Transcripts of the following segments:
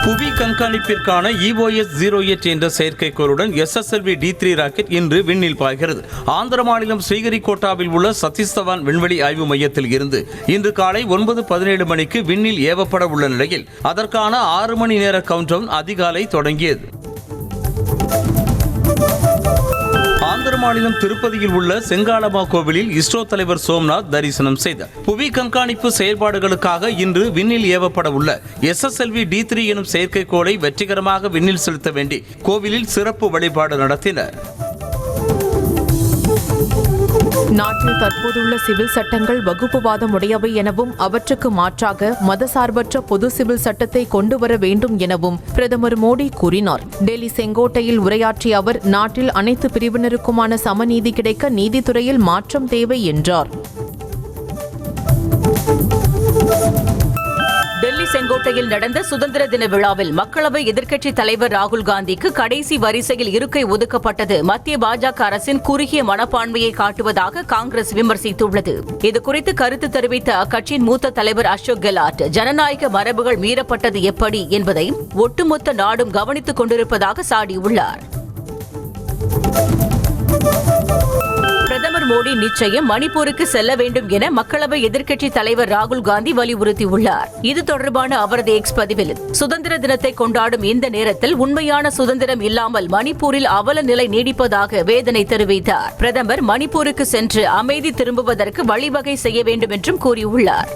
புவி கண்காணிப்பிற்கான EOS-08 என்ற செயற்கைக்கோளுடன் SSLV-D3 rocket இன்று விண்ணில் பாய்கிறது. ஆந்திர மாநிலம் ஸ்ரீஹரிகோட்டாவில் உள்ள சதீஷ் தவான் விண்வெளி ஆய்வு மையத்தில் இருந்து இன்று காலை 9:17 மணிக்கு விண்ணில் ஏவப்பட உள்ள நிலையில் அதற்கான 6 மணி நேர கவுண்டவுன் அதிகாலை தொடங்கியது. ஆந்திர மாநிலம் திருப்பதியில் உள்ள செங்காலமா கோவிலில் இஸ்ரோ தலைவர் சோம்நாத் தரிசனம் செய்தார். புவி கண்காணிப்பு செயல்பாடுகளுக்காக இன்று விண்ணில் ஏவப்பட உள்ள SSLV-D3 எனும் செயற்கைக்கோளை வெற்றிகரமாக விண்ணில் செலுத்த வேண்டி கோவிலில் சிறப்பு வழிபாடு நடத்தினர். நாட்டில் தற்போதுள்ள சிவில் சட்டங்கள் வகுப்புவாதம் உடையவை எனவும் அவற்றுக்கு மாற்றாக மதசார்பற்ற பொது சிவில் சட்டத்தை கொண்டு வர வேண்டும் எனவும் பிரதமர் மோடி கூறினார். டெல்லி செங்கோட்டையில் உரையாற்றிய அவர் நாட்டில் அனைத்து பிரிவினருக்குமான சமநீதி கிடைக்க நீதித்துறையில் மாற்றம் தேவை என்றார். டெல்லி செங்கோட்டையில் நடந்த சுதந்திர தின விழாவில் மக்களவை எதிர்க்கட்சித் தலைவர் ராகுல் காந்திக்கு கடைசி வரிசையில் இருக்கை ஒதுக்கப்பட்டது மத்திய பாஜக அரசின் குறுகிய மனப்பான்மையை காட்டுவதாக காங்கிரஸ் விமர்சித்துள்ளது. இதுகுறித்து கருத்து தெரிவித்த அக்கட்சியின் மூத்த தலைவர் அசோக் கெலாட் ஜனநாயக மரபுகள் மீறப்பட்டது எப்படி என்பதை ஒட்டுமொத்த நாடும் கவனித்துக் கொண்டிருப்பதாக சாடியுள்ளார். பிரதமர் மோடி நிச்சயம் மணிப்பூருக்கு செல்ல வேண்டும் என மக்களவை எதிர்க்கட்சித் தலைவர் ராகுல் காந்தி வலியுறுத்தியுள்ளார். இது தொடர்பான அவரது எக்ஸ் பதிவில் சுதந்திர தினத்தை கொண்டாடும் இந்த நேரத்தில் உண்மையான சுதந்திரம் இல்லாமல் மணிப்பூரில் அவல நிலை நீடிப்பதாக வேதனை தெரிவித்தார். பிரதமர் மணிப்பூருக்கு சென்று அமைதி திரும்புவதற்கு வழிவகை செய்ய வேண்டும் என்றும் கூறியுள்ளார்.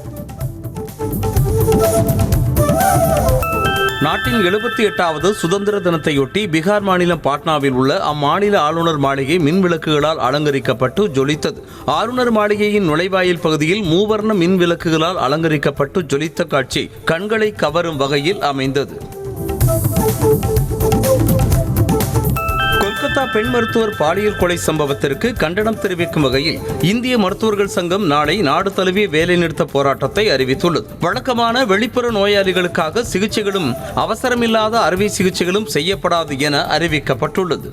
நாட்டின் 78வது சுதந்திர தினத்தையொட்டி பீகார் மாநிலம் பாட்னாவில் உள்ள அம்மாநில ஆளுநர் மாளிகை மின் விளக்குகளால் அலங்கரிக்கப்பட்டு ஜொலித்தது. ஆளுநர் மாளிகையின் நுழைவாயில் பகுதியில் மூவர்ண மின் விளக்குகளால் அலங்கரிக்கப்பட்டு ஜொலித்த காட்சி கண்களை கவரும் வகையில் அமைந்தது. கொல்கத்தா பெண் மருத்துவர் பாலியல் கொலை சம்பவத்திற்கு கண்டனம் தெரிவிக்கும் வகையில் இந்திய மருத்துவர்கள் சங்கம் நாளை நாடு தழுவிய வேலைநிறுத்த போராட்டத்தை அறிவித்துள்ளது. வழக்கமான வெளிப்புற நோயாளிகளுக்காக சிகிச்சைகளும் அவசரமில்லாத அறுவை சிகிச்சைகளும் செய்யப்படாது என அறிவிக்கப்பட்டுள்ளது.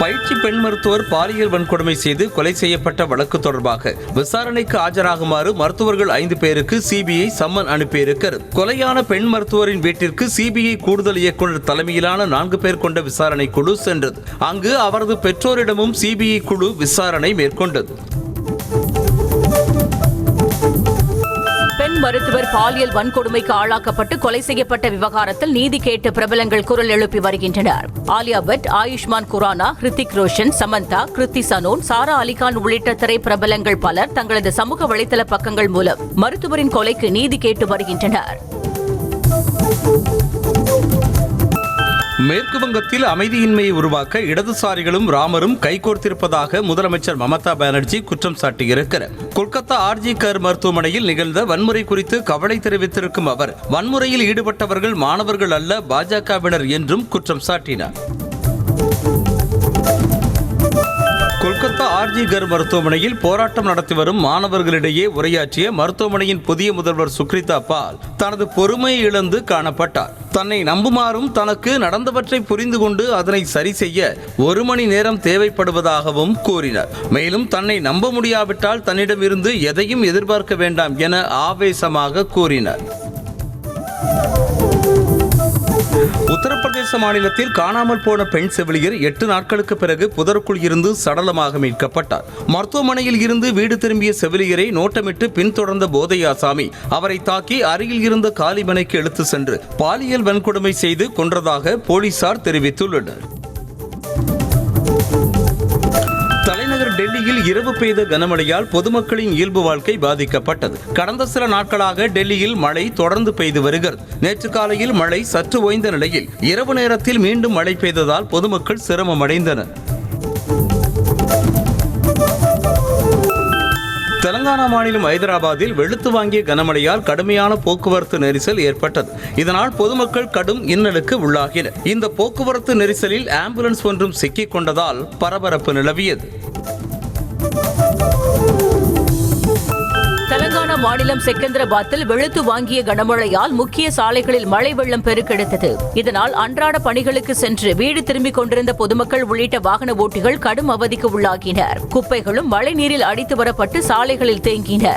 பயிற்சி பெண் மருத்துவர் பாலியல் வன்கொடுமை செய்து கொலை செய்யப்பட்ட வழக்கு தொடர்பாக விசாரணைக்கு ஆஜராகுமாறு மருத்துவர்கள் 5 பேருக்கு சிபிஐ சம்மன் அனுப்பியிருக்கிறது. கொலையான பெண் மருத்துவரின் வீட்டிற்கு சிபிஐ கூடுதல் இயக்குநர் தலைமையிலான 4 பேர் கொண்ட விசாரணை குழு சென்றது. அங்கு அவரது பெற்றோரிடமும் சிபிஐ குழு விசாரணை மேற்கொண்டது. பெண் மருத்துவர் பாலியல் வன்கொடுமைக்கு ஆளாக்கப்பட்டு கொலை செய்யப்பட்ட விவகாரத்தில் நீதி கேட்டு பிரபலங்கள் குரல் எழுப்பி வருகின்றனர். ஆலியா பட், ஆயுஷ்மான் குரானா, ஹிருத்திக் ரோஷன், சமந்தா, கிருத்தி சனோன், சாரா அலிகான் உள்ளிட்ட திரைப்பிரபலங்கள் பலர் தங்களது சமூக வலைதள பக்கங்கள் மூலம் மருத்துவரின் கொலைக்கு நீதி கேட்டு வருகின்றனர். மேற்கு வங்கத்தில் அமைதியின்மையை உருவாக்க இடதுசாரிகளும் ராமரும் கைகோர்த்திருப்பதாக முதலமைச்சர் மமதா பானர்ஜி குற்றம் சாட்டியிருக்கிறார். கொல்கத்தா RG கர் மருத்துவமனையில் நிகழ்ந்த வன்முறை குறித்து கவலை தெரிவித்திருக்கும் அவர் வன்முறையில் ஈடுபட்டவர்கள் மாணவர்கள் அல்ல பாஜகவினர் என்றும் குற்றம் சாட்டினார். கொல்கத்தா RG கர் மருத்துவமனையில் போராட்டம் நடத்தி வரும் மாணவர்களிடையே உரையாற்றிய மருத்துவமனையின் புதிய முதல்வர் சுக்ரிதா பால் தனது பொறுமையை இழந்து காணப்பட்டார். தன்னை நம்புமாறும் தனக்கு நடந்தவற்றை புரிந்து கொண்டு அதனை சரி செய்ய 1 மணி நேரம் தேவைப்படுவதாகவும் கூறினார். மேலும் தன்னை நம்ப முடியாவிட்டால் தன்னிடமிருந்து எதையும் எதிர்பார்க்க வேண்டாம் என ஆவேசமாக கூறினார். உத்தரப்பிரதேச மாநிலத்தில் காணாமல் போன பெண் செவிலியர் 8 நாட்களுக்கு பிறகு புதருக்குள் இருந்து சடலமாக மீட்கப்பட்டார். மருத்துவமனையில் இருந்து வீடு திரும்பிய செவிலியரை நோட்டமிட்டு பின்தொடர்ந்த போதை ஆசாமி அவரை தாக்கி அருகில் இருந்த காலிமனைக்கு இழுத்து சென்று பாலியல் வன்கொடுமை செய்து கொன்றதாக போலீசார் தெரிவித்துள்ளனர். தலைநகர் டெல்லியில் இரவு பெய்த கனமழையால் பொதுமக்களின் இயல்பு வாழ்க்கை பாதிக்கப்பட்டது. கடந்த சில நாட்களாக டெல்லியில் மழை தொடர்ந்து பெய்து வருகிறது. நேற்று காலையில் மழை சற்று ஓய்ந்த நிலையில் இரவு நேரத்தில் மீண்டும் மழை பெய்ததால் பொதுமக்கள் சிரமமடைந்தனர். தெலங்கானா மாநிலம் ஐதராபாத்தில் வெளுத்து வாங்கிய கனமழையால் கடுமையான போக்குவரத்து நெரிசல் ஏற்பட்டது. இதனால் பொதுமக்கள் கடும் இன்னலுக்கு உள்ளாகினர். இந்த போக்குவரத்து நெரிசலில் ஆம்புலன்ஸ் ஒன்றும் சிக்கிக் கொண்டதால் பரபரப்பு நிலவியது. தெலங்கானா மாநிலம் செகந்திராபாத்தில் வெளுத்து வாங்கிய கனமழையால் முக்கிய சாலைகளில் மழை வெள்ளம் பெருக்கெடுத்தது. இதனால் அன்றாட பணிகளுக்கு சென்று வீடு திரும்பிக் கொண்டிருந்த பொதுமக்கள் உள்ளிட்ட வாகன ஓட்டிகள் கடும் அவதிக்கு உள்ளாகினர். குப்பைகளும் மழை நீரில் அடித்து வரப்பட்டு சாலைகளில் தேங்கின.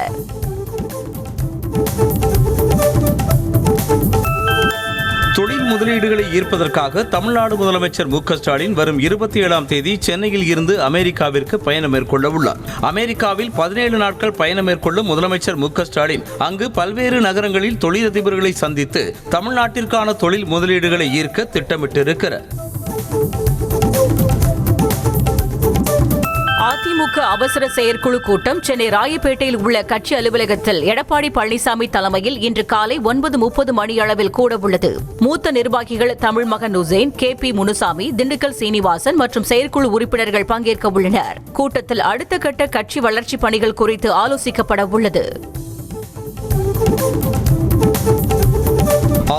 முதலீடுகளை ஈர்ப்பதற்காக தமிழ்நாடு முதலமைச்சர் மு.க. ஸ்டாலின் வரும் 27ஆம் தேதி சென்னையில் இருந்து அமெரிக்காவிற்கு பயணம் மேற்கொள்ள உள்ளார். அமெரிக்காவில் 17 நாட்கள் பயணம் மேற்கொள்ளும் முதலமைச்சர் மு.க. ஸ்டாலின் அங்கு பல்வேறு நகரங்களில் தொழிலதிபர்களை சந்தித்து தமிழ்நாட்டிற்கான தொழில் முதலீடுகளை ஈர்க்க திட்டமிட்டிருக்கிறார். அதிமுக அவசர செயற்குழு கூட்டம் சென்னை ராயப்பேட்டையில் உள்ள கட்சி அலுவலகத்தில் எடப்பாடி பழனிசாமி தலைமையில் இன்று காலை 9:30 மணியளவில் கூட உள்ளது. மூத்த நிர்வாகிகள் தமிழ்மகன் உசேன், KP முனுசாமி, திண்டுக்கல் சீனிவாசன் மற்றும் செயற்குழு உறுப்பினர்கள் பங்கேற்க உள்ளனர். கூட்டத்தில் அடுத்த கட்ட கட்சி வளர்ச்சி பணிகள் குறித்து ஆலோசிக்கப்பட உள்ளது.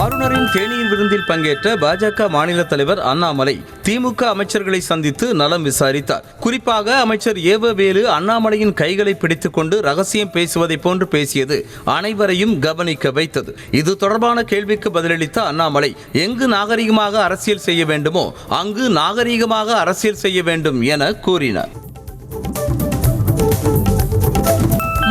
ஆளுநரின் தேநீர் விருந்தில் பங்கேற்ற பாஜக மாநில தலைவர் அண்ணாமலை திமுக அமைச்சர்களை சந்தித்து நலம் விசாரித்தார். குறிப்பாக அமைச்சர் ஏவவேலு அண்ணாமலையின் கைகளை பிடித்துக் கொண்டு ரகசியம் பேசுவதை போன்று பேசியது அனைவரையும் கவனிக்க வைத்தது. இது தொடர்பான கேள்விக்கு பதிலளித்த அண்ணாமலை, எங்கு நாகரிகமாக அரசியல் செய்ய வேண்டுமோ அங்கு நாகரிகமாக அரசியல் செய்ய வேண்டும் என கூறினார்.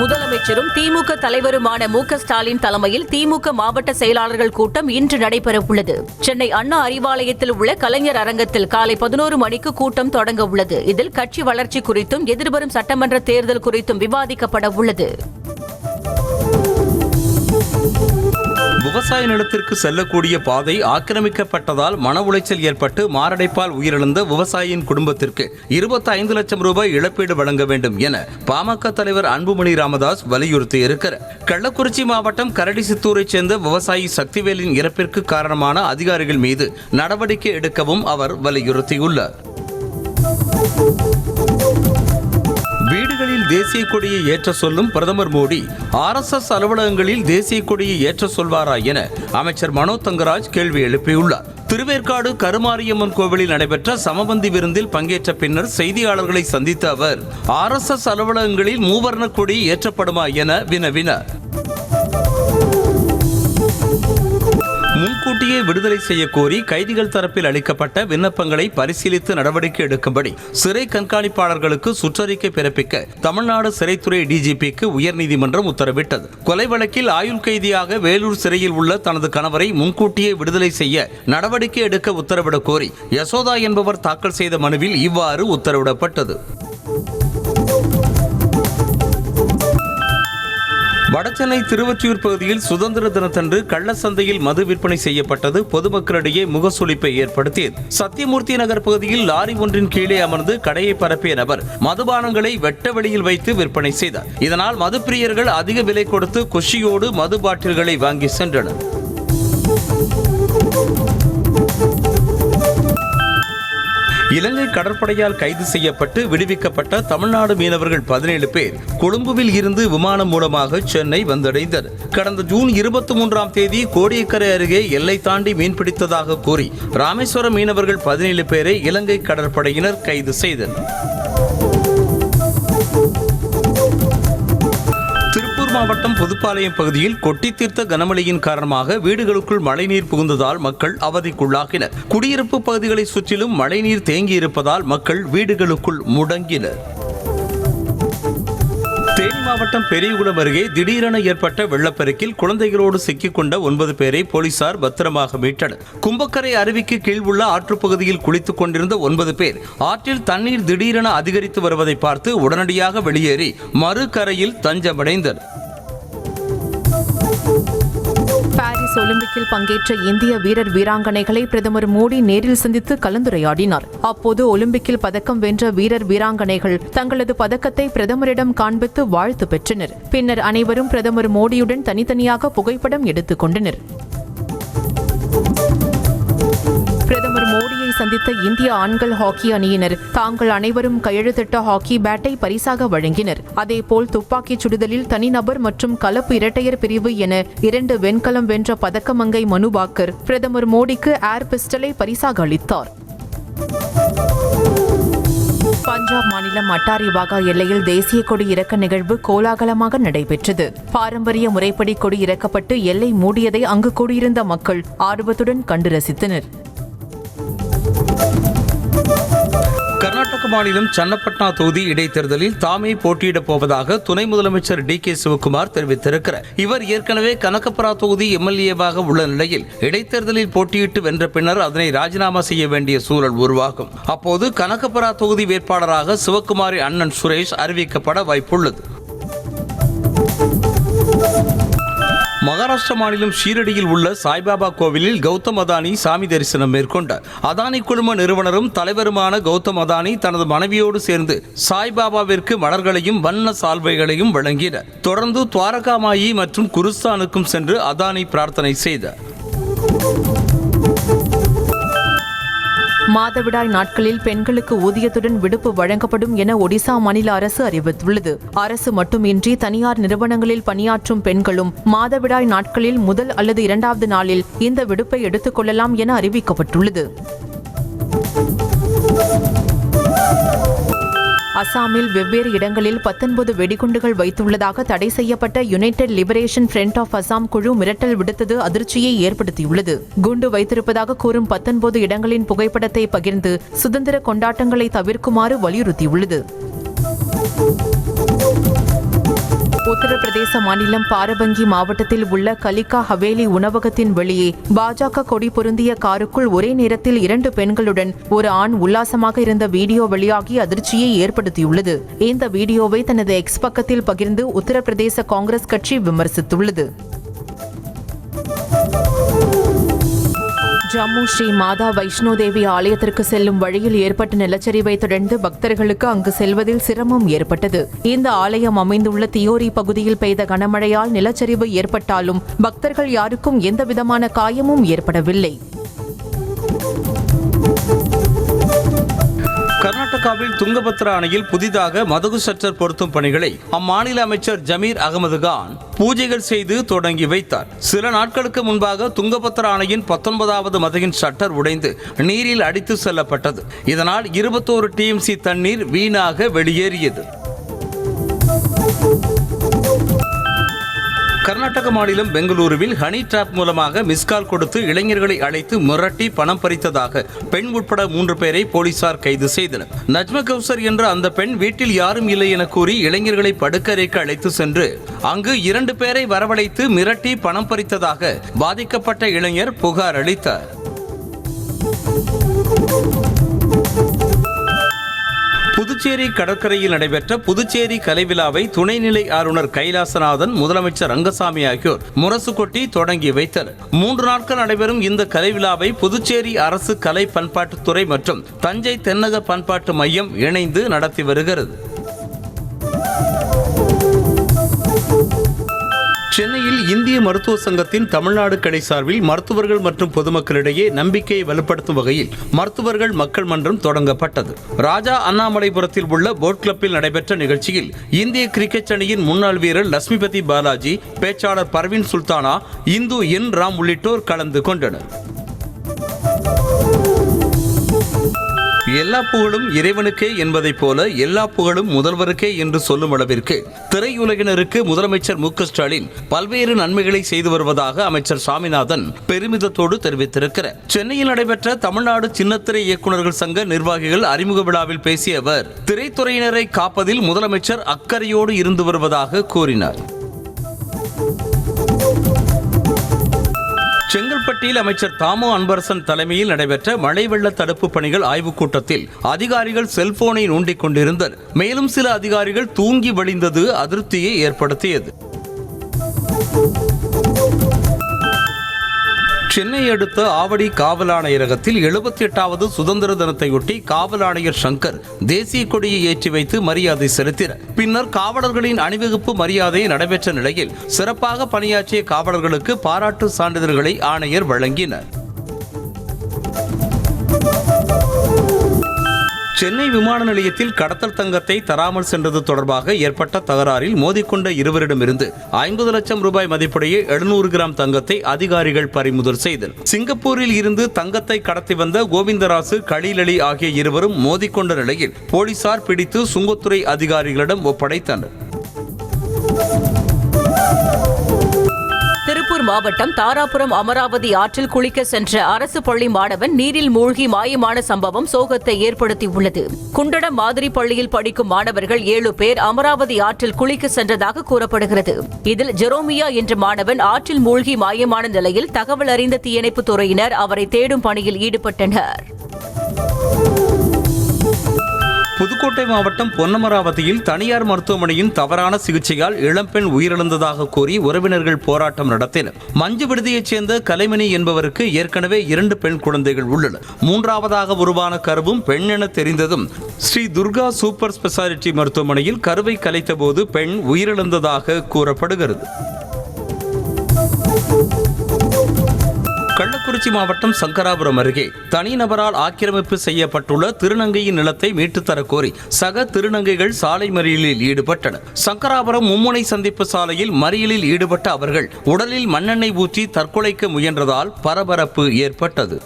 முதலமைச்சரும் திமுக தலைவருமான மு.க. ஸ்டாலின் தலைமையில் திமுக மாவட்ட செயலாளர்கள் கூட்டம் இன்று நடைபெற உள்ளது. சென்னை அண்ணா அறிவாலயத்தில் உள்ள கலைஞர் அரங்கத்தில் காலை 11 மணிக்கு கூட்டம் தொடங்க உள்ளது. இதில் கட்சி வளர்ச்சி குறித்தும் எதிர்வரும் சட்டமன்ற தேர்தல் குறித்தும் விவாதிக்கப்பட உள்ளது. விவசாய நிலத்திற்கு செல்லக்கூடிய பாதை ஆக்கிரமிக்கப்பட்டதால் மன உளைச்சல் ஏற்பட்டு மாரடைப்பால் உயிரிழந்த விவசாயியின் குடும்பத்திற்கு 25 லட்சம் ரூபாய் இழப்பீடு வழங்க வேண்டும் என பாமக தலைவர் அன்புமணி ராமதாஸ் வலியுறுத்தியிருக்கிறார். கள்ளக்குறிச்சி மாவட்டம் கரடிசித்தூரைச் சேர்ந்த விவசாயி சக்திவேலின் இறப்பிற்கு காரணமான அதிகாரிகள் மீது நடவடிக்கை எடுக்கவும் அவர் வலியுறுத்தியுள்ளார். வீடுகளில் தேசிய கொடியை ஏற்ற சொல்லும் பிரதமர் மோடி RSS அலுவலகங்களில் தேசிய கொடியை ஏற்ற சொல்வாரா என அமைச்சர் மனோ தங்கராஜ் கேள்வி எழுப்பியுள்ளார். திருவேற்காடு கருமாரியம்மன் கோவிலில் நடைபெற்ற சமபந்தி விருந்தில் பங்கேற்ற பின்னர் செய்தியாளர்களை சந்தித்த அவர் RSS அலுவலகங்களில் மூவர்ண கொடி ஏற்றப்படுமா என வினவினார். முன்கூட்டியே விடுதலை செய்ய கோரி கைதிகள் தரப்பில் அளிக்கப்பட்ட விண்ணப்பங்களை பரிசீலித்து நடவடிக்கை எடுக்கும்படி சிறை கண்காணிப்பாளர்களுக்கு சுற்றறிக்கை பிறப்பிக்க தமிழ்நாடு சிறைத்துறை DGPக்கு உயர்நீதிமன்றம் உத்தரவிட்டது. கொலை வழக்கில் ஆயுள் கைதியாக வேலூர் சிறையில் உள்ள தனது கணவரை முன்கூட்டியே விடுதலை செய்ய நடவடிக்கை எடுக்க உத்தரவிட கோரி யசோதா என்பவர் தாக்கல் செய்த மனுவில் இவ்வாறு உத்தரவிடப்பட்டது. வடசென்னை திருவொற்றியூர் பகுதியில் சுதந்திர தினத்தன்று கள்ளச்சந்தையில் மது விற்பனை செய்யப்பட்டது பொதுமக்களிடையே முகசுளிப்பை ஏற்படுத்தியது. சத்தியமூர்த்தி நகர் பகுதியில் லாரி ஒன்றின் கீழே அமர்ந்து கடையை பரப்பிய நபர் மதுபானங்களை வெட்ட வெளியில் வைத்து விற்பனை செய்தார். இதனால் மதுப்பிரியர்கள் அதிக விலை கொடுத்து குஷியோடு மது பாட்டில்களை வாங்கி சென்றனர். இலங்கை கடற்படையால் கைது செய்யப்பட்டு விடுவிக்கப்பட்ட தமிழ்நாடு மீனவர்கள் 17 பேர் கொழும்புவில் இருந்து விமானம் மூலமாக சென்னை வந்தடைந்தனர். கடந்த ஜூன் 23ஆம் தேதி கோடியக்கரை அருகே எல்லை தாண்டி மீன்பிடித்ததாக கூறி ராமேஸ்வரம் மீனவர்கள் 17 பேரை இலங்கை கடற்படையினர் கைது செய்தனர். மாவட்டம் புதுப்பாளையம் பகுதியில் கொட்டி தீர்த்த கனமழையின் காரணமாக வீடுகளுக்குள் மழைநீர் புகுந்ததால் மக்கள் அவதிக்குள்ளாகினர். குடியிருப்பு பகுதிகளை சுற்றிலும் மழைநீர் தேங்கியிருப்பதால் மக்கள் வீடுகளுக்குள் முடங்கினர். தேனி மாவட்டம் பெரியகுளம் அருகே திடீரென ஏற்பட்ட வெள்ளப்பெருக்கில் குழந்தைகளோடு சிக்கிக்கொண்ட 9 பேரை போலீசார் பத்திரமாக மீட்டனர். கும்பக்கரை அருவிக்கு கீழ் உள்ள ஆற்றுப்பகுதியில் குளித்துக் கொண்டிருந்த 9 பேர் ஆற்றில் தண்ணீர் திடீரென அதிகரித்து வருவதை பார்த்து உடனடியாக வெளியேறி மறுகரையில் தஞ்சமடைந்தனர். பாரிஸ் ஒலிம்பிக்கில் பங்கேற்ற இந்திய வீரர் வீராங்கனைகளை பிரதமர் மோடி நேரில் சந்தித்து கலந்துரையாடினார். அப்போது ஒலிம்பிக்கில் பதக்கம் வென்ற வீரர் வீராங்கனைகள் தங்களது பதக்கத்தை பிரதமரிடம் காண்பித்து வாழ்த்து பெற்றனர். பின்னர் அனைவரும் பிரதமர் மோடியுடன் தனித்தனியாக புகைப்படம் எடுத்துக் கொண்டனர். பிரதமர் மோடியை சந்தித்த இந்திய ஆண்கள் ஹாக்கி அணியினர் தாங்கள் அனைவரும் கையெழுத்திட்ட ஹாக்கி பேட்டை பரிசாக வழங்கினர். அதேபோல் துப்பாக்கிச் சுடுதலில் தனிநபர் மற்றும் கலப்பு இரட்டையர் பிரிவு என 2 வெண்கலம் வென்ற பதக்கமங்கை மனு பாக்கர் பிரதமர் மோடிக்கு ஏர் பிஸ்டலை பரிசாக அளித்தார். பஞ்சாப் மாநிலம் அட்டாரி வாகா எல்லையில் தேசிய கொடி இறக்க நிகழ்வு கோலாகலமாக நடைபெற்றது. பாரம்பரிய முறைப்படி கொடி இறக்கப்பட்டு எல்லை மூடியதை அங்கு கூடியிருந்த மக்கள் ஆர்வத்துடன் கண்டு ரசித்தனர். கர்நாடக மாநிலம் சன்னப்பட்னா தொகுதி இடைத்தேர்தலில் தாமே போட்டியிடப் போவதாக துணை முதலமைச்சர் டி.கே. சிவக்குமார் தெரிவித்திருக்கிறார். இவர் ஏற்கனவே கனகபுரா தொகுதி எம்எல்ஏவாக உள்ள நிலையில் இடைத்தேர்தலில் போட்டியிட்டு வென்ற பின்னர் அதனை ராஜினாமா செய்ய வேண்டிய சூழல் உருவாகும். அப்போது கனகபுரா தொகுதி வேட்பாளராக சிவக்குமாரின் அண்ணன் சுரேஷ் அறிவிக்கப்பட வாய்ப்புள்ளது. மகாராஷ்டிரா மாநிலம் ஷீரடியில் உள்ள சாய்பாபா கோவிலில் கௌதம் அதானி சாமி தரிசனம் மேற்கொண்டார். அதானி குழும நிறுவனரும் தலைவருமான கௌதம் அதானி தனது மனைவியோடு சேர்ந்து சாய்பாபாவிற்கு மலர்களையும் வண்ண சால்வைகளையும் வழங்கினார். தொடர்ந்து துவாரகாமாயி மற்றும் குருஸ்தானுக்கும் சென்று அதானி பிரார்த்தனை செய்தார். மாதவிடாய் நாட்களில் பெண்களுக்கு ஊதியத்துடன் விடுப்பு வழங்கப்படும் என ஒடிசா மாநில அரசு அறிவித்துள்ளது. அரசு மட்டுமின்றி தனியார் நிறுவனங்களில் பணியாற்றும் பெண்களும் மாதவிடாய் நாட்களில் முதல் அல்லது இரண்டாவது நாளில் இந்த விடுப்பை எடுத்துக் கொள்ளலாம் என அறிவிக்கப்பட்டுள்ளது. அசாமில் வெவ்வேறு இடங்களில் 19 வெடிகுண்டுகள் வைத்துள்ளதாக தடை செய்யப்பட்ட united liberation front of Assam குழு மிரட்டல் விடுத்தது அதிர்ச்சியை ஏற்படுத்தியுள்ளது. குண்டு வைத்திருப்பதாக கூறும் 19 இடங்களின் புகைப்படத்தை பகிர்ந்து சுதந்திர கொண்டாட்டங்களை தவிர்க்குமாறு வலியுறுத்தியுள்ளது. உத்தரப்பிரதேச மாநிலம் பாரபங்கி மாவட்டத்தில் உள்ள கலிகா ஹவேலி உணவகத்தின் வெளியே பாஜக கொடி பொருந்திய காருக்குள் ஒரே நேரத்தில் 2 பெண்களுடன் ஒரு ஆண் உல்லாசமாக இருந்த வீடியோ வெளியாகி அதிர்ச்சியை ஏற்படுத்தியுள்ளது. இந்த வீடியோவை தனது எக்ஸ் பக்கத்தில் பகிர்ந்து உத்தரப்பிரதேச காங்கிரஸ் கட்சி விமர்சித்துள்ளது. ஜம்மு ஸ்ரீ மாதா வைஷ்ணோ தேவி ஆலயத்திற்கு செல்லும் வழியில் ஏற்பட்ட நிலச்சரிவை தொடர்ந்து பக்தர்களுக்கு அங்கு செல்வதில் சிரமம் ஏற்பட்டது. இந்த ஆலயம் அமைந்துள்ள தியோரி பகுதியில் பெய்த கனமழையால் நிலச்சரிவு ஏற்பட்டாலும் பக்தர்கள் யாருக்கும் எந்தவிதமான காயமும் ஏற்படவில்லை. கர்நாடகாவில் துங்கபத்ரா அணையில் புதிதாக மதகு ஷட்டர் பொருத்தும் பணிகளை அம்மாநில அமைச்சர் ஜமீர் அகமது கான் பூஜைகள் செய்து தொடங்கி வைத்தார். சில நாட்களுக்கு முன்பாக துங்கபத்ரா அணையின் 19வது மதகின் ஷட்டர் உடைந்து நீரில் அடித்து செல்லப்பட்டது. இதனால் 21 டிஎம்சி தண்ணீர் வீணாக வெளியேறியது. கர்நாடக மாநிலம் பெங்களூருவில் ஹனி டிராப் மூலமாக மிஸ்கால் கொடுத்து இளைஞர்களை அழைத்து மிரட்டி பணம் பறித்ததாக பெண் உட்பட 3 பேரை போலீசார் கைது செய்தனர். நஜ்ம கௌசர் என்ற அந்த பெண் வீட்டில் யாரும் இல்லை என கூறி இளைஞர்களை படுக்கறைக்கு அழைத்து சென்று அங்கு 2 பேரை வரவழைத்து மிரட்டி பணம் பறித்ததாக பாதிக்கப்பட்ட இளைஞர் புகார் அளித்தார். புதுச்சேரி கடற்கரையில் நடைபெற்ற புதுச்சேரி கலை விழாவை துணைநிலை ஆளுநர் கைலாசநாதன், முதலமைச்சர் ரங்கசாமி ஆகியோர் முரசு கொட்டி தொடங்கி வைத்தனர். 3 நாட்கள் நடைபெறும் இந்த கலை விழாவை புதுச்சேரி அரசு கலை பண்பாட்டுத்துறை மற்றும் தஞ்சை தென்னக பண்பாட்டு மையம் இணைந்து நடத்தி வருகிறது. சென்னையில் இந்திய மருத்துவ சங்கத்தின் தமிழ்நாடு கிளை சார்பில் மருத்துவர்கள் மற்றும் பொதுமக்களிடையே நம்பிக்கையை வலுப்படுத்தும் வகையில் மருத்துவர்கள் மக்கள் மன்றம் தொடங்கப்பட்டது. ராஜா அண்ணாமலைபுரத்தில் உள்ள போட் கிளப்பில் நடைபெற்ற நிகழ்ச்சியில் இந்திய கிரிக்கெட் அணியின் முன்னாள் வீரர் லட்சுமிபதி பாலாஜி, பேச்சாளர் பர்வீன் சுல்தானா, இந்து என் ராம் உள்ளிட்டோர் கலந்து கொண்டனர். எல்லா புகழும் இறைவனுக்கே என்பதைப் போல எல்லா புகழும் முதல்வருக்கே என்று சொல்லும் அளவிற்கு திரையுலகினருக்கு முதலமைச்சர் மு.க.ஸ்டாலின் பல்வேறு நன்மைகளை செய்து வருவதாக அமைச்சர் சாமிநாதன் பெருமிதத்தோடு தெரிவித்திருக்கிறார். சென்னையில் நடைபெற்ற தமிழ்நாடு சின்னத்திரை இயக்குநர்கள் சங்க நிர்வாகிகள் அறிமுக விழாவில் பேசிய அவர் திரைத்துறையினரை காப்பதில் முதலமைச்சர் அக்கறையோடு இருந்து வருவதாக கூறினார். செங்கல்பட்டில் அமைச்சர் தாமோ அன்பரசன் தலைமையில் நடைபெற்ற மழை வெள்ள தடுப்பு பணிகள் ஆய்வுக் கூட்டத்தில் அதிகாரிகள் செல்போனை நோண்டிக் கொண்டிருந்தனர். மேலும் சில அதிகாரிகள் தூங்கி வழிந்தது அதிருப்தியை ஏற்படுத்தியது. சென்னை அடுத்த ஆவடி காவல் ஆணையரகத்தில் 78வது சுதந்திர தினத்தையொட்டி காவல் ஆணையர் சங்கர் தேசிய கொடியை ஏற்றி வைத்து மரியாதை செலுத்தினார். பின்னர் காவலர்களின் அணிவகுப்பு மரியாதை நடைபெற்ற நிலையில் சிறப்பாக பணியாற்றிய காவலர்களுக்கு பாராட்டு சான்றிதழ்களை ஆணையர் வழங்கினார். சென்னை விமான நிலையத்தில் கடத்தல் தங்கத்தை தராமல் சென்றது தொடர்பாக ஏற்பட்ட தகராறில் மோதிக்கொண்ட இருவரிடமிருந்து 50 லட்சம் ரூபாய் மதிப்புடைய 700 கிராம் தங்கத்தை அதிகாரிகள் பறிமுதல் செய்தனர். சிங்கப்பூரில் இருந்து தங்கத்தை கடத்தி வந்த கோவிந்தராசு, கலீல் அலி ஆகிய இருவரும் மோதிக்கொண்ட நிலையில் போலீசார் பிடித்து சுங்கத்துறை அதிகாரிகளிடம் ஒப்படைத்தனர். திருப்பூர் திருப்பூர் மாவட்டம் தாராபுரம் அமராவதி ஆற்றில் குளிக்க சென்ற அரசு பள்ளி மாணவன் நீரில் மூழ்கி மாயமான சம்பவம் சோகத்தை ஏற்படுத்தியுள்ளது. குண்டடம் மாதிரி பள்ளியில் படிக்கும் மாணவர்கள் 7 பேர் அமராவதி ஆற்றில் குளிக்க சென்றதாக கூறப்படுகிறது. இதில் ஜெரோமியா என்ற மாணவன் ஆற்றில் மூழ்கி மாயமான நிலையில் தகவல் அறிந்த தீயணைப்புத் துறையினர் அவரை தேடும் பணியில் ஈடுபட்டனர். புதுக்கோட்டை மாவட்டம் பொன்னமராவதியில் தனியார் மருத்துவமனையின் தவறான சிகிச்சையால் இளம்பெண் உயிரிழந்ததாக கூறி உறவினர்கள் போராட்டம் நடத்தினர். மஞ்சு விடுதியைச் சேர்ந்த கலைமணி என்பவருக்கு ஏற்கனவே 2 பெண் குழந்தைகள் உள்ளனர். 3வது உருவான கருவும் பெண் என தெரிந்ததும் ஸ்ரீ துர்கா சூப்பர் ஸ்பெஷாலிட்டி மருத்துவமனையில் கருவை கலைத்த போது பெண் உயிரிழந்ததாக கூறப்படுகிறது. கள்ளக்குறிச்சி மாவட்டம் சங்கராபுரம் அருகே தனிநபரால் ஆக்கிரமிப்பு செய்யப்பட்டுள்ள திருநங்கையின் நிலத்தை மீட்டுத்தரக் கோரி சக திருநங்கைகள் சாலை மறியலில் ஈடுபட்டனர். சங்கராபுரம் மும்முனை சந்திப்பு சாலையில் மறியலில் ஈடுபட்ட அவர்கள் உடலில் மண்ணெண்ணெய் ஊற்றி தற்கொலைக்கு முயன்றதால் பரபரப்பு ஏற்பட்டது.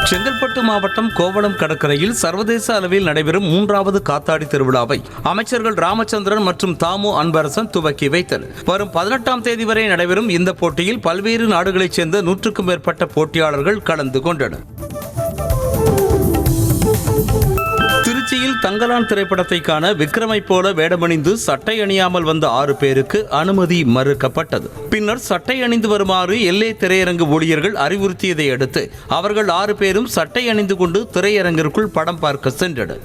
செங்கல்பட்டு மாவட்டம் கோவளம் கடற்கரையில் சர்வதேச அளவில் நடைபெறும் 3வது காத்தாடி திருவிழாவை அமைச்சர்கள் ராமச்சந்திரன் மற்றும் தாமு அன்பரசன் துவக்கி வைத்தனர். வரும் 18ஆம் தேதி வரை நடைபெறும் இந்த போட்டியில் பல்வேறு நாடுகளைச் சேர்ந்த 100க்கும் மேற்பட்ட போட்டியாளர்கள் கலந்து கொண்டனர். திருச்சியில் தங்கலான் திரைப்படத்தை காண விக்ரமை போல வேடமணிந்து சட்டை அணியாமல் வந்த 6 பேருக்கு அனுமதி மறுக்கப்பட்டது. பின்னர் சட்டை அணிந்து வருமாறு எல்லே திரையரங்கு ஊழியர்கள் அறிவுறுத்தியதை அடுத்து அவர்கள் 6 பேரும் சட்டை அணிந்து கொண்டு திரையரங்கிற்குள் படம் பார்க்க சென்றனர்.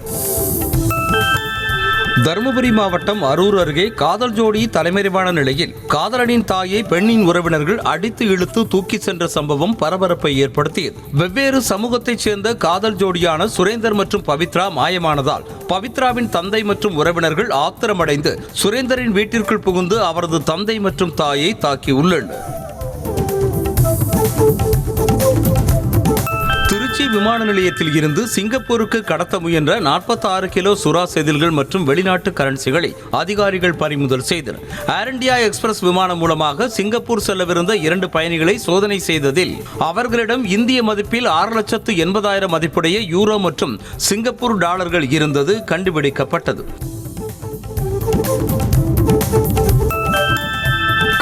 தருமபுரி மாவட்டம் அரூர் அருகே காதல் ஜோடி தலைமறைவான நிலையில் காதலனின் தாயை பெண்ணின் உறவினர்கள் அடித்து இழுத்து தூக்கி சென்ற சம்பவம் பரபரப்பை ஏற்படுத்தியது. வெவ்வேறு சமூகத்தைச் சேர்ந்த காதல் ஜோடியான சுரேந்தர் மற்றும் பவித்ரா மாயமானதால் பவித்ராவின் தந்தை மற்றும் உறவினர்கள் ஆத்திரமடைந்து சுரேந்தரின் வீட்டிற்குள் புகுந்து அவரது தந்தை மற்றும் தாயை தாக்கியுள்ளனர். திருச்சி விமான நிலையத்தில் இருந்து சிங்கப்பூருக்கு கடத்த முயன்ற 46 கிலோ சுறா செதில்கள் மற்றும் வெளிநாட்டு கரன்சிகளை அதிகாரிகள் பறிமுதல் செய்தனர். ஏர் இந்தியா எக்ஸ்பிரஸ் விமானம் மூலமாக சிங்கப்பூர் செல்லவிருந்த 2 பயணிகளை சோதனை செய்ததில் அவர்களிடம் இந்திய மதிப்பில் 6,80,000 மதிப்புடைய யூரோ மற்றும் சிங்கப்பூர் டாலர்கள் இருந்தது கண்டுபிடிக்கப்பட்டது.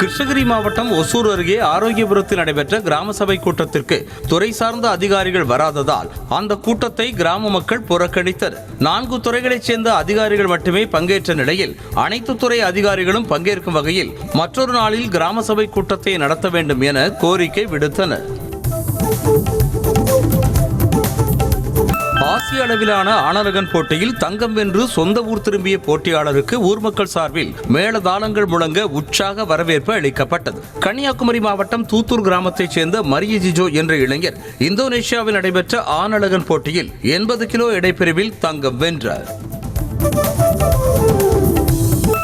கிருஷ்ணகிரி மாவட்டம் ஒசூர் அருகே ஆரோக்கியபுரத்தில் நடைபெற்ற கிராம சபை கூட்டத்திற்கு துறை சார்ந்த அதிகாரிகள் வராததால் அந்த கூட்டத்தை கிராம மக்கள் புறக்கணித்தனர். 4 துறைகளைச் சேர்ந்த அதிகாரிகள் மட்டுமே பங்கேற்ற நிலையில் அனைத்து துறை அதிகாரிகளும் பங்கேற்கும் வகையில் மற்றொரு நாளில் கிராம சபை கூட்டத்தை நடத்த வேண்டும் என கோரிக்கை விடுத்தனர். ஆசிய அளவிலான ஆணரகன் போட்டியில் தங்கம் வென்று சொந்த ஊர் திரும்பிய போட்டியாளருக்கு ஊர் மக்கள் சார்பில் மேளதாளங்கள் முழங்க உற்சாக வரவேற்பு அளிக்கப்பட்டது. கன்னியாகுமரி மாவட்டம் தூத்தூர் கிராமத்தைச் சேர்ந்த மரியஜிஜோ என்ற இளைஞர் இந்தோனேஷியாவில் நடைபெற்ற ஆணழகன் போட்டியில் 80 கிலோ எடைப்பிரிவில் தங்கம் வென்றார்.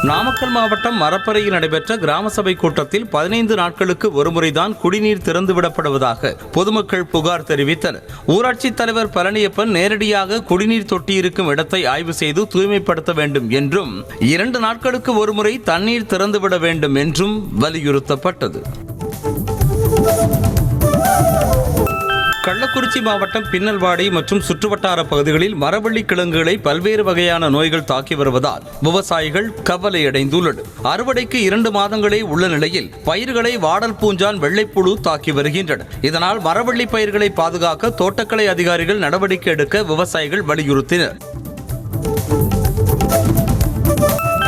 நாமக்கல் மாவட்டம் மரப்பறையில் நடைபெற்ற கிராம சபை கூட்டத்தில் 15 நாட்களுக்கு ஒருமுறைதான் குடிநீர் திறந்துவிடப்படுவதாக பொதுமக்கள் புகார் தெரிவித்தனர். ஊராட்சித் தலைவர் பழனியப்பன் நேரடியாக குடிநீர் தொட்டி இருக்கும் இடத்தை ஆய்வு செய்து தூய்மைப்படுத்த வேண்டும் என்றும் 2 நாட்களுக்கு ஒருமுறை தண்ணீர் திறந்துவிட வேண்டும் என்றும் வலியுறுத்தப்பட்டது. கள்ளக்குறிச்சி மாவட்டம் பின்னல்வாடி மற்றும் சுற்றுவட்டார பகுதிகளில் மரவள்ளி கிழங்குகளை பல்வேறு வகையான நோய்கள் தாக்கி வருவதால் விவசாயிகள் கவலையடைந்துள்ளனர். அறுவடைக்கு 2 மாதங்களே உள்ள நிலையில் பயிர்களை வாடல் பூஞ்சான் வெள்ளைப்புழு தாக்கி வருகின்றன. இதனால் மரவள்ளி பயிர்களை பாதுகாக்க தோட்டக்கலை அதிகாரிகள் நடவடிக்கை எடுக்க விவசாயிகள் வலியுறுத்தினர்.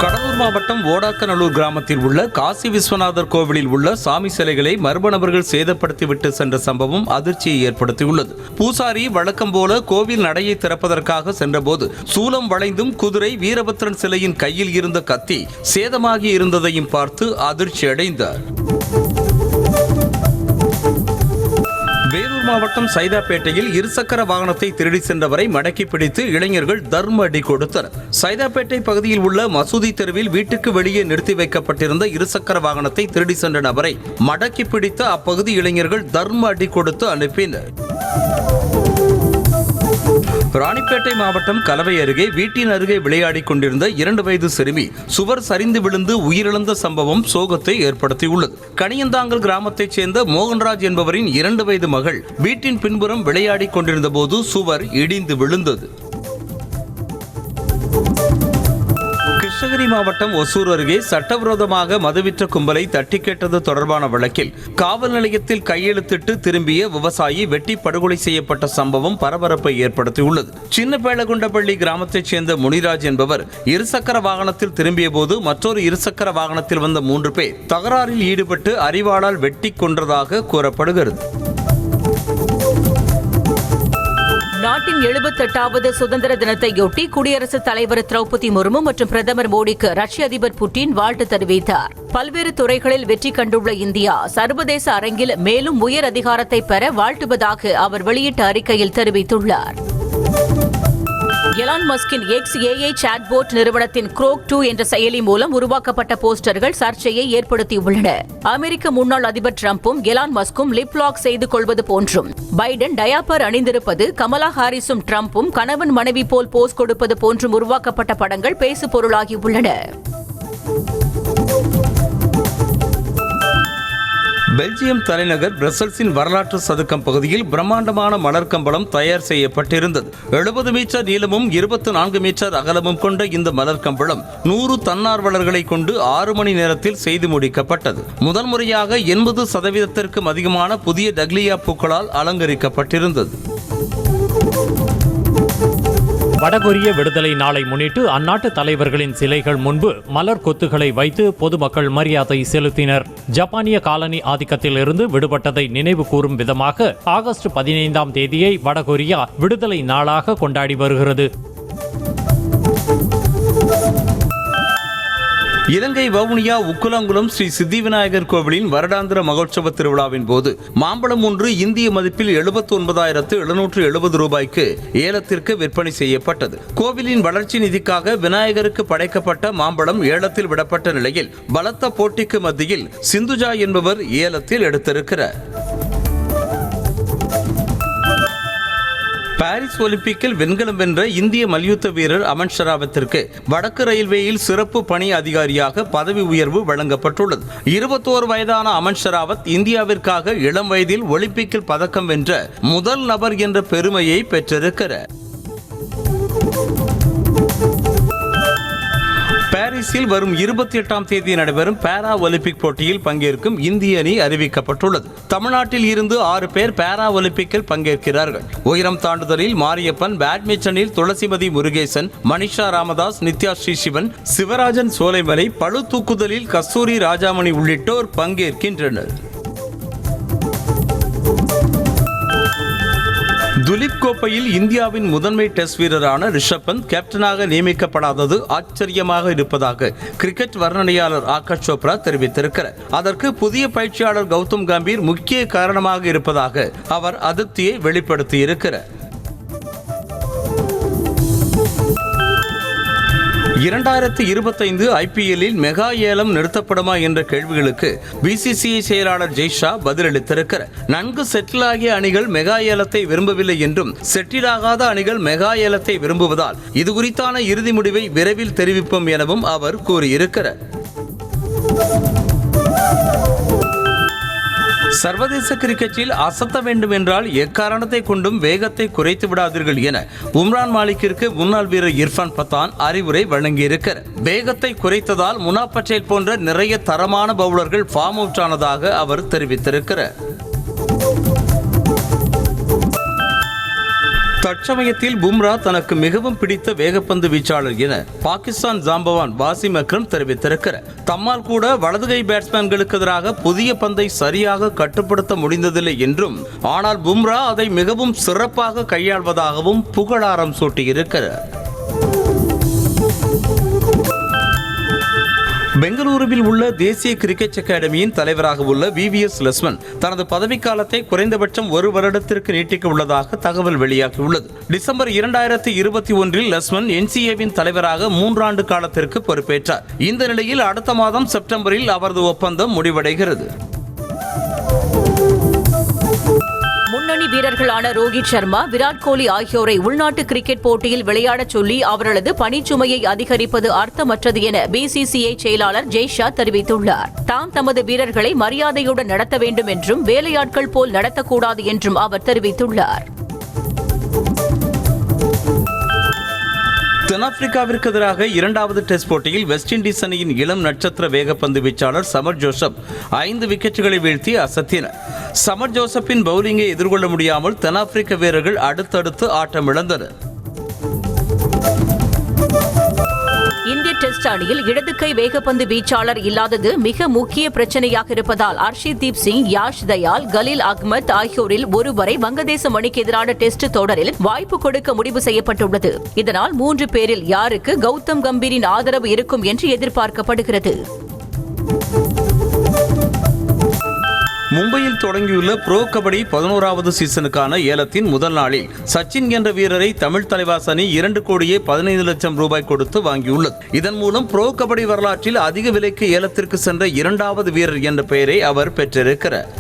கடலூர் மாவட்டம் ஓடாக்கநல்லூர் கிராமத்தில் உள்ள காசி விஸ்வநாதர் கோவிலில் உள்ள சாமி சிலைகளை மர்ம நபர்கள் சேதப்படுத்திவிட்டு சென்ற சம்பவம் அதிர்ச்சியை ஏற்படுத்தியுள்ளது. பூசாரி வழக்கம் போல கோவில் நடையை திறப்பதற்காக சென்றபோது சூலம் வளைந்தும் குதிரை வீரபத்ரன் சிலையின் கையில் இருந்த கத்தி சேதமாகி இருந்ததையும் பார்த்து அதிர்ச்சி அடைந்தார். வேலூர் மாவட்டம் சைதாப்பேட்டையில் இருசக்கர வாகனத்தை திருடி சென்றவரை மடக்கி பிடித்து இளைஞர்கள் தர்ம அடி கொடுத்தனர். சைதாப்பேட்டை பகுதியில் உள்ள மசூதி தெருவில் வீட்டுக்கு வெளியே நிறுத்தி வைக்கப்பட்டிருந்த இருசக்கர வாகனத்தை திருடி சென்ற நபரை மடக்கி பிடித்து அப்பகுதி இளைஞர்கள் தர்ம அடி கொடுத்து அனுப்பினர். ராணிப்பேட்டை மாவட்டம் கலவை அருகே வீட்டின் அருகே விளையாடிக் கொண்டிருந்த 2 வயது சிறுமி சுவர் சரிந்து விழுந்து உயிரிழந்த சம்பவம் சோகத்தை ஏற்படுத்தியுள்ளது. கனியந்தாங்கல் கிராமத்தைச் சேர்ந்த மோகன்ராஜ் என்பவரின் 2 வயது மகள் வீட்டின் பின்புறம் விளையாடிக் கொண்டிருந்த போது சுவர் இடிந்து விழுந்தது. கிருஷ்ணகிரி மாவட்டம் ஒசூர் அருகே சட்டவிரோதமாக மதுவிற்ற கும்பலை தட்டி கேட்டது தொடர்பான வழக்கில் காவல் நிலையத்தில் கையெழுத்திட்டு திரும்பிய விவசாயி வெட்டி படுகொலை செய்யப்பட்ட சம்பவம் பரபரப்பை ஏற்படுத்தியுள்ளது. சின்னபேளகுண்டப்பள்ளி கிராமத்தைச் சேர்ந்த முனிராஜ் என்பவர் இருசக்கர வாகனத்தில் திரும்பிய போது மற்றொரு இருசக்கர வாகனத்தில் வந்த 3 பேர் தகராறில் ஈடுபட்டு அரிவாளால் வெட்டி கொன்றதாக கூறப்படுகிறது. நாட்டின் 78வது சுதந்திர தினத்தையொட்டி குடியரசுத் தலைவர் திரௌபதி முர்மு மற்றும் பிரதமர் மோடிக்கு ரஷ்ய அதிபர் புட்டின் வாழ்த்து தெரிவித்தார். பல்வேறு துறைகளில் வெற்றி கண்டுள்ள இந்தியா சர்வதேச அரங்கில் மேலும் உயர் அதிகாரத்தை பெற வாழ்த்துவதாக அவர் வெளியிட்ட அறிக்கையில் தெரிவித்துள்ளார். எலான் மஸ்கின் எக்ஸ் AI சாட்போட் நிறுவனத்தின் குரோக் 2 என்ற செயலி மூலம் உருவாக்கப்பட்ட போஸ்டர்கள் சர்ச்சையை ஏற்படுத்தியுள்ளன. அமெரிக்க முன்னாள் அதிபர் டிரம்பும் எலான் மஸ்கும் லிப் லாக் செய்து கொள்வது போன்றும், பைடன் டயாப்பர் அணிந்திருப்பது, கமலா ஹாரிஸும் டிரம்பும் கணவன் மனைவி போல் போஸ் கொடுப்பது போன்றும் உருவாக்கப்பட்ட படங்கள் பேசு பொருளாகியுள்ளன. பெல்ஜியம் தலைநகர் பிரசல்ஸின் வரலாற்று சதுக்கம் பகுதியில் பிரம்மாண்டமான மலர் கம்பளம் தயார் செய்யப்பட்டிருந்தது. 70 மீட்டர் நீளமும் 24 மீட்டர் அகலமும் கொண்ட இந்த மலர் கம்பளம் 100 தன்னார்வலர்களை கொண்டு 6 மணி நேரத்தில் செய்து முடிக்கப்பட்டது. முதன்முறையாக 80% அதிகமான புதிய டக்லியா பூக்களால் அலங்கரிக்கப்பட்டிருந்தது. வடகொரிய விடுதலை நாளை முன்னிட்டு அந்நாட்டு தலைவர்களின் சிலைகள் முன்பு மலர் கொத்துகளை வைத்து பொதுமக்கள் மரியாதை செலுத்தினர். ஜப்பானிய காலனி ஆதிக்கத்திலிருந்து விடுபட்டதை நினைவு கூறும் விதமாக ஆகஸ்ட் 15ஆம் தேதியை வடகொரியா விடுதலை நாளாக கொண்டாடி வருகிறது. இலங்கை வவுனியா உக்குலாங்குளம் ஸ்ரீ சித்தி விநாயகர் கோவிலின் வருடாந்திர மகோற்சவ திருவிழாவின் போது மாம்பழம் ஒன்று இந்திய மதிப்பில் 79,770 ரூபாய்க்கு ஏலத்திற்கு விற்பனை செய்யப்பட்டது. கோவிலின் வளர்ச்சி நிதிக்காக விநாயகருக்கு படைக்கப்பட்ட மாம்பழம் ஏலத்தில் விடப்பட்ட நிலையில் பலத்த போட்டிக்கு மத்தியில் சிந்துஜா என்பவர் ஏலத்தில் எடுத்திருக்கிறார். பாரிஸ் ஒலிம்பிக்கில் வெண்கலம் வென்ற இந்திய மல்யுத்த வீரர் அமன் ஷராவத்திற்கு வடக்கு ரயில்வேயில் சிறப்பு பணி அதிகாரியாக பதவி உயர்வு வழங்கப்பட்டுள்ளது. 21 வயதான அமன் ஷராவத் இந்தியாவிற்காக இளம் வயதில் ஒலிம்பிக்கில் பதக்கம் வென்ற முதல் நபர் என்ற பெருமையை பெற்றிருக்கிறார். பாரிஸில் வரும் 28ஆம் தேதி நடைபெறும் பாரா ஒலிம்பிக் போட்டியில் பங்கேற்கும் இந்திய அணி அறிவிக்கப்பட்டுள்ளது. தமிழ்நாட்டில் இருந்து 6 பேர் பாரா ஒலிம்பிக்கில் பங்கேற்கிறார்கள். உயரம் தாண்டுதலில் மாரியப்பன், பேட்மிண்டனில் துளசிமதி முருகேசன், மனிஷா ராமதாஸ், நித்யா ஸ்ரீசிவன், சிவராஜன் சோலைமலை, பளு தூக்குதலில் கஸ்தூரி ராஜாமணி உள்ளிட்டோர் பங்கேற்கின்றனர். துலீப் கோப்பையில் இந்தியாவின் முதன்மை டெஸ்ட் வீரரான ரிஷப் பந்த் கேப்டனாக நியமிக்கப்படாதது ஆச்சரியமாக இருப்பதாக கிரிக்கெட் வர்ணனையாளர் ஆகாஷ் சோப்ரா தெரிவித்திருக்கிறார். அதற்கு புதிய பயிற்சியாளர் கௌதம் கம்பீர் முக்கிய காரணமாக இருப்பதாக அவர் அதிருப்தியை வெளிப்படுத்தியிருக்கிறார். 2025 IPL-இல் மெகா ஏலம் நிறுத்தப்படுமா என்ற கேள்விகளுக்கு BCCI செயலாளர் ஜெய்ஷா பதிலளித்திருக்கிறார். நன்கு செட்டில் ஆகிய அணிகள் மெகா ஏலத்தை விரும்பவில்லை என்றும், செட்டில் ஆகாத அணிகள் மெகா ஏலத்தை விரும்புவதால் இது குறித்தான இறுதி முடிவை விரைவில் தெரிவிப்போம் எனவும் அவர் கூறியிருக்கிறார். சர்வதேச கிரிக்கெட்டில் அசத்த வேண்டும் என்றால் எக்காரணத்தை கொண்டும் வேகத்தை குறைத்து விடாதீர்கள் என உம்ரான் மாலிக்கிற்கு முன்னாள் வீரர் இர்ஃபான் பத்தான் அறிவுரை வழங்கியிருக்கிறார். வேகத்தை குறைத்ததால் முனாப் பட்டேல் போன்ற நிறைய தரமான பவுலர்கள் ஃபார்ம் அவுட் ஆனதாக அவர் தெரிவித்திருக்கிறார். தற்சமயத்தில் பும்ரா தனக்கு மிகவும் பிடித்த வேகப்பந்து வீச்சாளர் என பாகிஸ்தான் ஜாம்பவான் வாசிம் அக்ரம் தெரிவித்திருக்கிறார். தம்மால் கூட வலதுகை பேட்ஸ்மேன்களுக்கு எதிராக புதிய பந்தை சரியாக கட்டுப்படுத்த முடிந்ததில்லை என்றும், ஆனால் பும்ரா அதை மிகவும் சிறப்பாக கையாள்வதாகவும் புகழாரம் சூட்டியிருக்கிறார். பெங்களூருவில் உள்ள தேசிய கிரிக்கெட் அகாடமியின் தலைவராக உள்ள VVS லட்சுமண் தனது பதவிக்காலத்தை குறைந்தபட்சம் 1 வருடத்திற்கு நீட்டிக்க உள்ளதாக தகவல் வெளியாகியுள்ளது. டிசம்பர் 2021 லட்சுமண் NCA-வின் தலைவராக 3 ஆண்டு காலத்திற்கு பொறுப்பேற்றார். இந்த நிலையில் அடுத்த மாதம் செப்டம்பரில் அவரது ஒப்பந்தம் முடிவடைகிறது. முன்னணி வீரர்களான ரோஹித் சர்மா, விராட் கோலி ஆகியோரை உள்நாட்டு கிரிக்கெட் போட்டியில் விளையாடச் சொல்லி அவர்களது பணிச்சுமையை அதிகரிப்பது அர்த்தமற்றது என BCCI செயலாளர் ஜெய்ஷா தெரிவித்துள்ளார். தாம் தமது வீரர்களை மரியாதையுடன் நடத்த வேண்டும் என்றும், வேலையாட்கள் போல் நடத்தக்கூடாது என்றும் அவர் தெரிவித்துள்ளார். தென்னாப்பிரிக்காவிற்கு எதிராக இரண்டாவது டெஸ்ட் போட்டியில் வெஸ்ட் இண்டீஸ் அணியின் இளம் நட்சத்திர வேகப்பந்து வீச்சாளர் சமர் ஜோசப் 5 விக்கெட்டுகளை வீழ்த்தி அசத்தினர். சமர் ஜோசப்பின் பவுலிங்கை எதிர்கொள்ள முடியாமல் தென்னாப்பிரிக்க வீரர்கள் அடுத்தடுத்து ஆட்டமிழந்தனர். இந்திய டெஸ்ட் அணியில் இடது கை வேகப்பந்து வீச்சாளர் இல்லாதது மிக முக்கிய பிரச்சனையாக இருப்பதால் ஹர்ஷிதீப் சிங், யாஷ் தயால், கலீல் அகமத் ஆகியோரில் ஒருவரை வங்கதேசம் அணிக்கு எதிரான டெஸ்ட் தொடரில் வாய்ப்பு கொடுக்க முடிவு செய்யப்பட்டுள்ளது. இதனால் 3 பேரில் யாருக்கு கௌதம் கம்பீரின் ஆதரவு இருக்கும் என்று எதிர்பார்க்கப்படுகிறது. மும்பையில் தொடங்கியுள்ள ப்ரோ கபடி 11வது சீசனுக்கான ஏலத்தின் முதல் நாளில் சச்சின் என்ற வீரரை தமிழ் தலைவாஸ் அணி 2,15,00,000 ரூபாய் கொடுத்து வாங்கியுள்ளது. இதன் மூலம் ப்ரோ கபடி வரலாற்றில் அதிக விலைக்கு ஏலத்திற்கு சென்ற 2வது வீரர் என்ற பெயரை அவர் பெற்றிருக்கிறார்.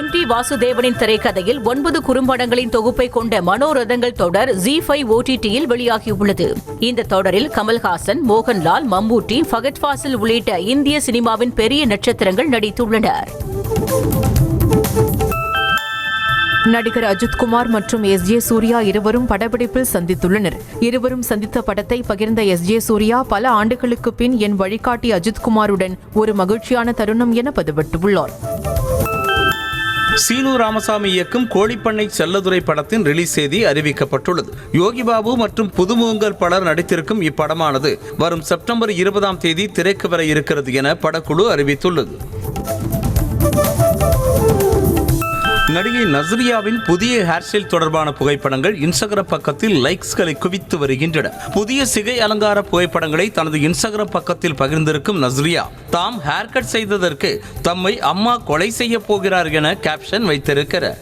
MT வாசுதேவனின் திரைக்கதையில் 9 குறும்படங்களின் தொகுப்பை கொண்ட மனோரதங்கள் தொடர் ZEE5 OTT-யில் வெளியாகியுள்ளது. இந்த தொடரில் கமல்ஹாசன், மோகன்லால், மம்மூட்டி, ஃபகத் ஃபாசில் உள்ளிட்ட இந்திய சினிமாவின் பெரிய நட்சத்திரங்கள் நடித்துள்ளனர். நடிகர் அஜித்குமார் மற்றும் SJ சூர்யா இருவரும் படப்பிடிப்பில் சந்தித்துள்ளனர். இருவரும் சந்தித்த படத்தை பகிர்ந்த SJ சூர்யா, பல ஆண்டுகளுக்கு பின் என் வழிகாட்டி அஜித்குமாருடன் ஒரு மகிழ்ச்சியான தருணம் என பதிவிட்டுள்ளார். சீனு ராமசாமி இயக்கும் கோழிப்பண்ணை செல்லதுரை படத்தின் ரிலீஸ் தேதி அறிவிக்கப்பட்டுள்ளது. யோகி பாபு மற்றும் புதுமுகங்கள் பலர் நடித்திருக்கும் இப்படமானது வரும் செப்டம்பர் 20ஆம் தேதி திரைக்கு வர இருக்கிறது என படக்குழு அறிவித்துள்ளது. நடிகை நஸ்ரியாவின் புதிய ஹேர்ஸ்டைல் தொடர்பான புகைப்படங்கள் இன்ஸ்டாகிராம் பக்கத்தில் லைக்ஸ்களை குவித்து வருகின்றன. புதிய சிகை அலங்கார புகைப்படங்களை தனது இன்ஸ்டாகிராம் பக்கத்தில் பகிர்ந்திருக்கும் நஸ்ரியா, தாம் ஹேர் கட் செய்ததற்கு தம்மை அம்மா கொலை செய்ய போகிறார் என கேப்ஷன் வைத்திருக்கிறார்.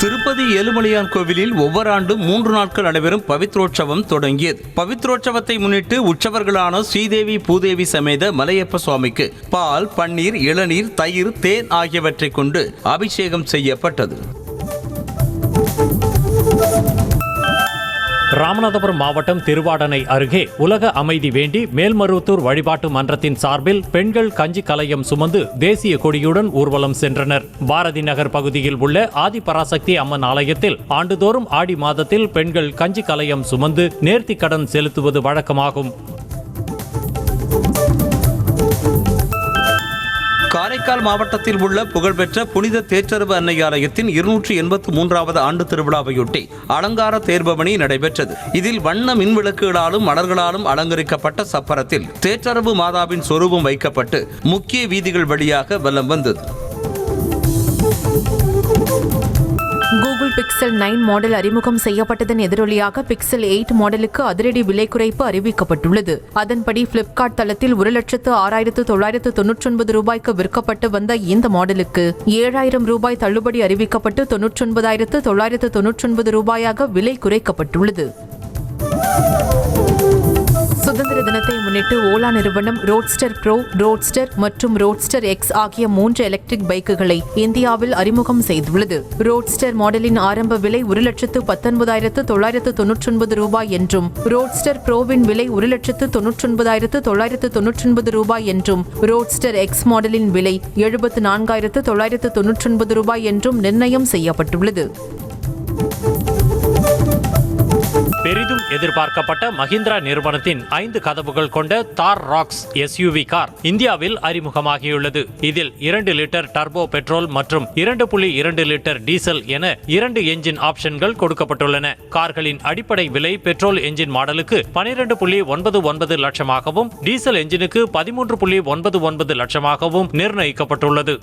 திருப்பதி ஏழுமலையான் கோவிலில் ஒவ்வொரு ஆண்டும் 3 நாட்கள் நடைபெறும் பவித்ரோற்சவம் தொடங்கியது. பவித்ரோற்சவத்தை முன்னிட்டு உற்சவர்களான ஸ்ரீதேவி, பூதேவி சமேத மலையப்ப சுவாமிக்கு பால், பன்னீர், இளநீர், தயிர், தேன் ஆகியவற்றை கொண்டு அபிஷேகம் செய்யப்பட்டது. ராமநாதபுரம் மாவட்டம் திருவாடனை அருகே உலக அமைதி வேண்டி மேல்மருவத்தூர் வழிபாட்டு மன்றத்தின் சார்பில் பெண்கள் கஞ்சி கலயம் சுமந்து தேசிய கொடியுடன் ஊர்வலம் சென்றனர். பாரதி நகர் பகுதியில் உள்ள ஆதிபராசக்தி அம்மன் ஆலயத்தில் ஆண்டுதோறும் ஆடி மாதத்தில் பெண்கள் கஞ்சி கலயம் சுமந்து நேர்த்திக் கடன் செலுத்துவது வழக்கமாகும். காரைக்கால் மாவட்டத்தில் உள்ள புகழ்பெற்ற புனித தேற்றரவு அன்னை ஆலயத்தின் 283வது ஆண்டு திருவிழாவையொட்டி அலங்கார தேர்பவனி நடைபெற்றது. இதில் வண்ண மின்விளக்குகளாலும் மலர்களாலும் அலங்கரிக்கப்பட்ட சப்பரத்தில் தேற்றரவு மாதாவின் சொரூபம் வைக்கப்பட்டு முக்கிய வீதிகள் வழியாக வலம் வந்தது. கூகுள் பிக்சல் 9 மாடல் அறிமுகம் செய்யப்பட்டதன் எதிரொலியாக பிக்சல் 8 மாடலுக்கு அதிரடி விலை குறைப்பு அறிவிக்கப்பட்டுள்ளது. அதன்படி பிளிப்கார்ட் தளத்தில் 1,09,999 ரூபாய்க்கு விற்கப்பட்டு வந்த இந்த மாடலுக்கு 7,000 ரூபாய் தள்ளுபடி அறிவிக்கப்பட்டு 99,999 ரூபாயாக விலை குறைக்கப்பட்டுள்ளது. சுதந்திர தினத்தை முன்னிட்டு ஓலா நிறுவனம் ரோட்ஸ்டர் ப்ரோ, ரோட்ஸ்டர் மற்றும் ரோட்ஸ்டர் எக்ஸ் ஆகிய 3 எலக்ட்ரிக் பைக்குகளை இந்தியாவில் அறிமுகம் செய்துள்ளது. ரோட்ஸ்டர் மாடலின் ஆரம்ப விலை 1,19,999 ரூபாய் என்றும், ரோட்ஸ்டர் ப்ரோவின் விலை 1,99,999 ரூபாய் என்றும், ரோட்ஸ்டர் எக்ஸ் மாடலின் விலை 74,999 ரூபாய் என்றும் நிர்ணயம் செய்யப்பட்டுள்ளது. பெரிதும் எதிர்பார்க்கப்பட்ட மஹிந்திரா நிறுவனத்தின் 5 கதவுகள் கொண்ட தார் ராக்ஸ் SUV கார் இந்தியாவில் அறிமுகமாகியுள்ளது. இதில் 2 லிட்டர் டர்போ பெட்ரோல் மற்றும் 2.2 லிட்டர் டீசல் என 2 என்ஜின் ஆப்ஷன்கள் கொடுக்கப்பட்டுள்ளன. கார்களின் அடிப்படை விலை பெட்ரோல் என்ஜின் மாடலுக்கு 12.99 லட்சமாகவும், டீசல் என்ஜினுக்கு 13.99 லட்சமாகவும் நிர்ணயிக்கப்பட்டுள்ளது.